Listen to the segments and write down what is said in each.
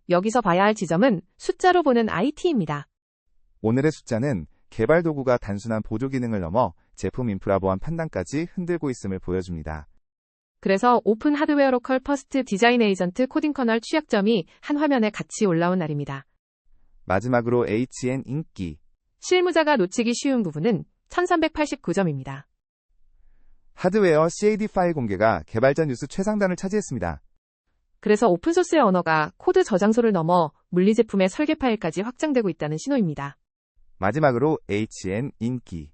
여기서 봐야 할 지점은 숫자로 보는 IT입니다. 오늘의 숫자는 개발 도구가 단순한 보조 기능을 넘어 제품 인프라 보안 판단까지 흔들고 있음을 보여줍니다. 그래서 오픈 하드웨어 로컬 퍼스트 디자인 에이전트 코딩 커널 취약점이 한 화면에 같이 올라온 날입니다. 마지막으로 HN 인기. 실무자가 놓치기 쉬운 부분은 1389점입니다. 하드웨어 CAD 파일 공개가 개발자 뉴스 최상단을 차지했습니다. 그래서 오픈소스의 언어가 코드 저장소를 넘어 물리제품의 설계 파일까지 확장되고 있다는 신호입니다. 마지막으로 HN 인기.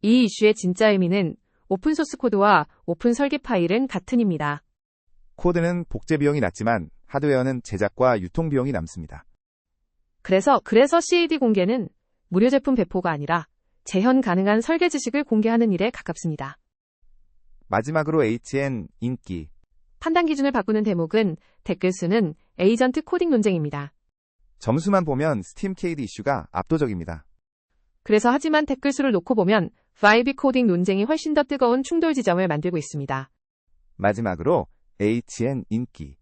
이 이슈의 진짜 의미는 오픈소스 코드와 오픈 설계 파일은 같은입니다. 코드는 복제 비용이 낮지만 하드웨어는 제작과 유통 비용이 남습니다. 그래서 CAD 공개는 무료 제품 배포가 아니라 재현 가능한 설계 지식을 공개하는 일에 가깝습니다. 마지막으로 HN 인기. 판단 기준을 바꾸는 대목은 댓글 수는 에이전트 코딩 논쟁입니다. 점수만 보면 스팀 KD 이슈가 압도적입니다. 그래서 하지만 댓글 수를 놓고 보면 바이비 코딩 논쟁이 훨씬 더 뜨거운 충돌 지점을 만들고 있습니다. 마지막으로 HN 인기.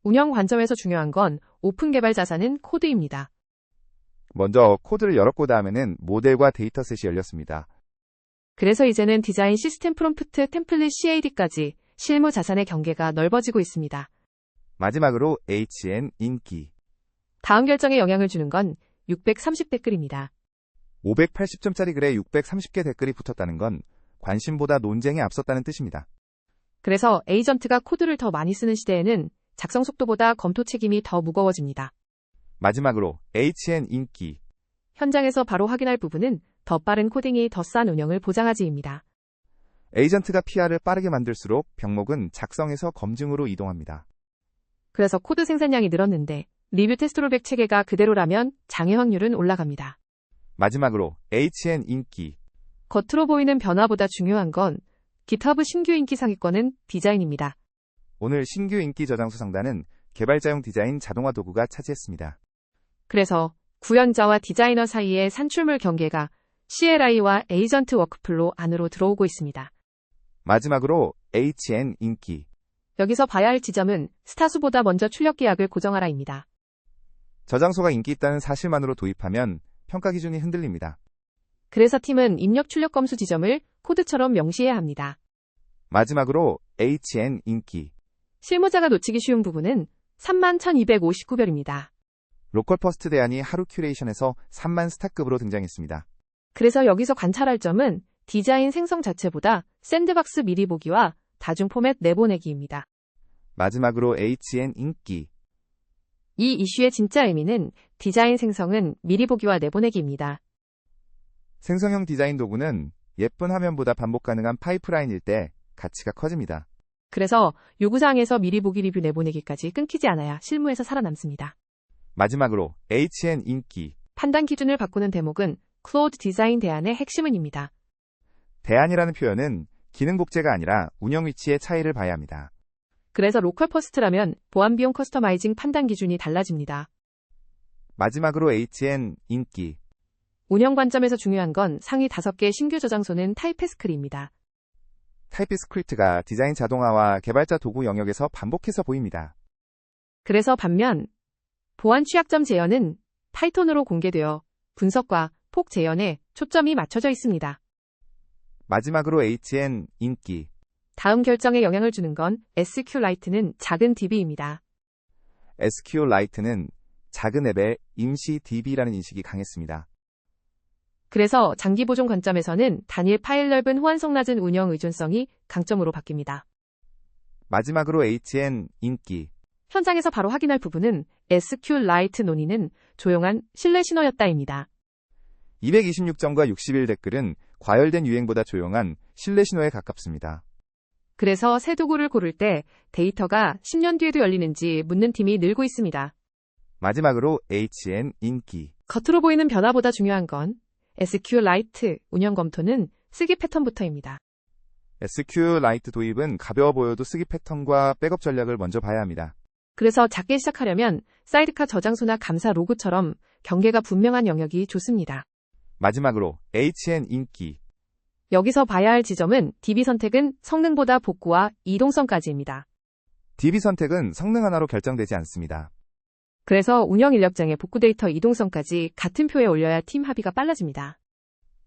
운영 관점에서 중요한 건 오픈 개발 자산은 코드입니다. 먼저 코드를 열었고 다음에는 모델과 데이터셋이 열렸습니다. 그래서 이제는 디자인 시스템 프롬프트 템플릿 CAD까지 실무 자산의 경계가 넓어지고 있습니다. 마지막으로 HN 인기. 다음 결정에 영향을 주는 건 630 댓글입니다. 580점짜리 글에 630개 댓글이 붙었다는 건 관심보다 논쟁에 앞섰다는 뜻입니다. 그래서 에이전트가 코드를 더 많이 쓰는 시대에는 작성 속도보다 검토 책임이 더 무거워집니다. 마지막으로 HN 인기. 현장에서 바로 확인할 부분은 더 빠른 코딩이 더 싼 운영을 보장하지입니다. 에이전트가 PR을 빠르게 만들수록 병목은 작성에서 검증으로 이동합니다. 그래서 코드 생산량이 늘었는데 리뷰 테스트 롤백 체계가 그대로라면 장애 확률은 올라갑니다. 마지막으로 HN 인기. 겉으로 보이는 변화보다 중요한 건 GitHub 신규 인기 상위권은 디자인입니다. 오늘 신규 인기 저장소 상단은 개발자용 디자인 자동화 도구가 차지했습니다. 그래서 구현자와 디자이너 사이의 산출물 경계가 CLI와 에이전트 워크플로 안으로 들어오고 있습니다. 마지막으로 HN 인기. 여기서 봐야 할 지점은 스타수보다 먼저 출력 계약을 고정하라입니다. 저장소가 인기 있다는 사실만으로 도입하면 평가 기준이 흔들립니다. 그래서 팀은 입력 출력 검수 지점을 코드처럼 명시해야 합니다. 마지막으로 HN 인기. 실무자가 놓치기 쉬운 부분은 31,259별입니다. 로컬 퍼스트 대안이 하루 큐레이션에서 3만 스타급으로 등장했습니다. 그래서 여기서 관찰할 점은 디자인 생성 자체보다 샌드박스 미리 보기와 다중 포맷 내보내기입니다. 마지막으로 HN 인기. 이 이슈의 진짜 의미는 디자인 생성은 미리 보기와 내보내기입니다. 생성형 디자인 도구는 예쁜 화면보다 반복 가능한 파이프라인일 때 가치가 커집니다. 그래서 요구사항에서 미리 보기 리뷰 내보내기까지 끊기지 않아야 실무에서 살아남습니다. 마지막으로 HN 인기. 판단 기준을 바꾸는 대목은 클로우드 디자인 대안의 핵심은입니다. 대안이라는 표현은 기능 복제가 아니라 운영 위치의 차이를 봐야 합니다. 그래서 로컬 퍼스트라면 보안 비용 커스터마이징 판단 기준이 달라집니다. 마지막으로 HN 인기. 운영 관점에서 중요한 건 상위 5개 신규 저장소는 타이프스크립트입니다. 타이프스크립트가 디자인 자동화와 개발자 도구 영역에서 반복해서 보입니다. 그래서 반면 보안 취약점 재현은 파이썬으로 공개되어 분석과 폭 재현에 초점이 맞춰져 있습니다. 마지막으로 HN 인기. 다음 결정에 영향을 주는 건 SQLite는 작은 DB입니다. SQLite는 작은 앱의 임시 DB라는 인식이 강했습니다. 그래서 장기 보존 관점에서는 단일 파일 넓은 호환성 낮은 운영 의존성이 강점으로 바뀝니다. 마지막으로 HN 인기. 현장에서 바로 확인할 부분은 SQLite 논의는 조용한 신뢰 신호였다입니다. 226점과 61 댓글은 과열된 유행보다 조용한 신뢰 신호에 가깝습니다. 그래서 새 도구를 고를 때 데이터가 10년 뒤에도 열리는지 묻는 팀이 늘고 있습니다. 마지막으로 HN 인기. 겉으로 보이는 변화보다 중요한 건 SQLite 운영 검토는 쓰기 패턴부터입니다. SQLite 도입은 가벼워 보여도 쓰기 패턴과 백업 전략을 먼저 봐야 합니다. 그래서 작게 시작하려면 사이드카 저장소나 감사 로그처럼 경계가 분명한 영역이 좋습니다. 마지막으로 HN 인기. 여기서 봐야 할 지점은 DB 선택은 성능보다 복구와 이동성까지입니다. DB 선택은 성능 하나로 결정되지 않습니다. 그래서 운영 인력장의 복구 데이터 이동성까지 같은 표에 올려야 팀 합의가 빨라집니다.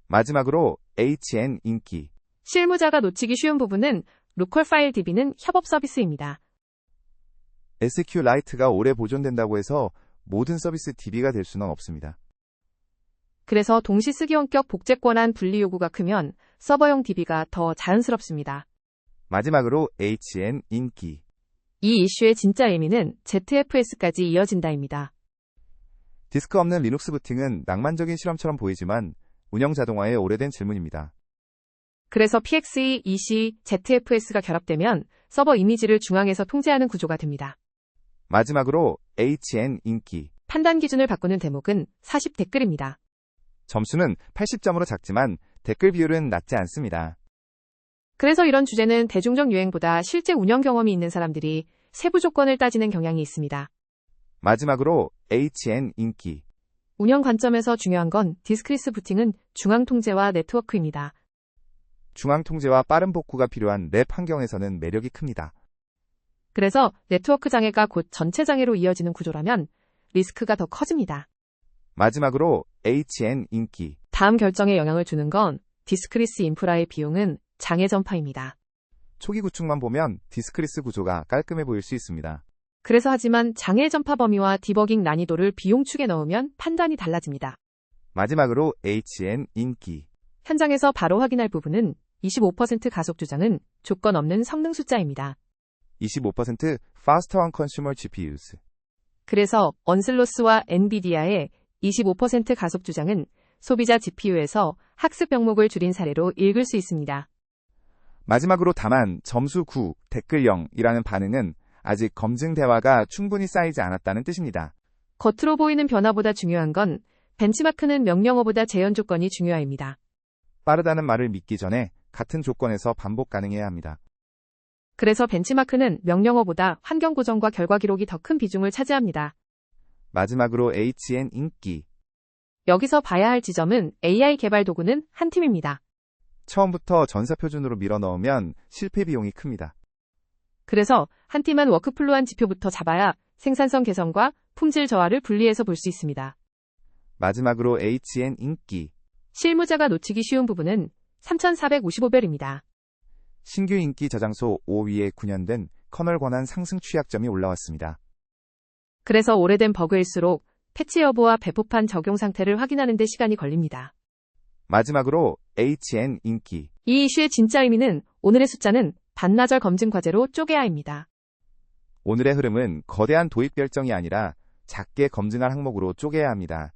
마지막으로 HN 인기. 실무자가 놓치기 쉬운 부분은 로컬 파일 DB는 협업 서비스입니다. SQLite가 오래 보존된다고 해서 모든 서비스 DB가 될 수는 없습니다. 그래서 동시 쓰기 원격 복제 권한 분리 요구가 크면 서버용 DB가 더 자연스럽습니다. 마지막으로 HN 인기. 이 이슈의 진짜 의미는 ZFS까지 이어진다입니다. 디스크 없는 리눅스 부팅은 낭만적인 실험처럼 보이지만 운영 자동화의 오래된 질문입니다. 그래서 PXE, EC, ZFS가 결합되면 서버 이미지를 중앙에서 통제하는 구조가 됩니다. 마지막으로 HN 인기. 판단 기준을 바꾸는 대목은 40 댓글입니다. 점수는 80점으로 작지만 댓글 비율은 낮지 않습니다. 그래서 이런 주제는 대중적 유행보다 실제 운영 경험이 있는 사람들이 세부 조건을 따지는 경향이 있습니다. 마지막으로 HN 인기. 운영 관점에서 중요한 건 디스크리스 부팅은 중앙 통제와 네트워크입니다. 중앙 통제와 빠른 복구가 필요한 랩 환경에서는 매력이 큽니다. 그래서 네트워크 장애가 곧 전체 장애로 이어지는 구조라면 리스크가 더 커집니다. 마지막으로 HN 인기. 다음 결정에 영향을 주는 건 디스크리스 인프라의 비용은 장애 전파입니다. 초기 구축만 보면 디스크리스 구조가 깔끔해 보일 수 있습니다. 그래서 하지만 장애 전파 범위와 디버깅 난이도를 비용 축에 넣으면 판단이 달라집니다. 마지막으로 HN 인기. 현장에서 바로 확인할 부분은 25% 가속 주장은 조건 없는 성능 숫자입니다. 25% Faster on Consumer GPUs. 그래서 언슬로스와 엔비디아의 25% 가속 주장은 소비자 GPU에서 학습 병목을 줄인 사례로 읽을 수 있습니다. 마지막으로 다만 점수 9, 댓글 0이라는 반응은 아직 검증 대화가 충분히 쌓이지 않았다는 뜻입니다. 겉으로 보이는 변화보다 중요한 건 벤치마크는 명령어보다 재현 조건이 중요합니다. 빠르다는 말을 믿기 전에 같은 조건에서 반복 가능해야 합니다. 그래서 벤치마크는 명령어보다 환경 고정과 결과 기록이 더 큰 비중을 차지합니다. 마지막으로 HN 인기. 여기서 봐야 할 지점은 AI 개발 도구는 한 팀입니다. 처음부터 전사 표준으로 밀어 넣으면 실패 비용이 큽니다. 그래서 한 팀은 워크플로우한 지표부터 잡아야 생산성 개선과 품질 저하를 분리해서 볼 수 있습니다. 마지막으로 HN 인기. 실무자가 놓치기 쉬운 부분은 3455별입니다. 신규 인기 저장소 5위에 9년 커널 권한 상승 취약점이 올라왔습니다. 그래서 오래된 버그일수록 패치 여부와 배포판 적용 상태를 확인하는 데 시간이 걸립니다. 마지막으로 HN 인기. 이 이슈의 진짜 의미는 오늘의 숫자는 반나절 검증 과제로 쪼개야 합니다. 오늘의 흐름은 거대한 도입 결정이 아니라 작게 검증할 항목으로 쪼개야 합니다.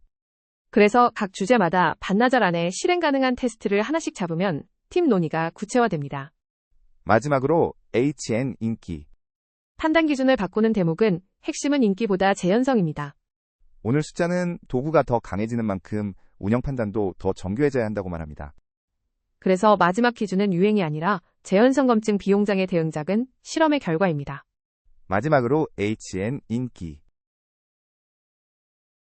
그래서 각 주제마다 반나절 안에 실행 가능한 테스트를 하나씩 잡으면 팀 논의가 구체화됩니다. 마지막으로 HN 인기. 판단 기준을 바꾸는 대목은 핵심은 인기보다 재현성입니다. 오늘 숫자는 도구가 더 강해지는 만큼 운영 판단도 더 정교해져야 한다고 말합니다. 그래서 마지막 기준은 유행이 아니라 재현성 검증 비용장애 대응작은 실험의 결과입니다. 마지막으로 HN 인기.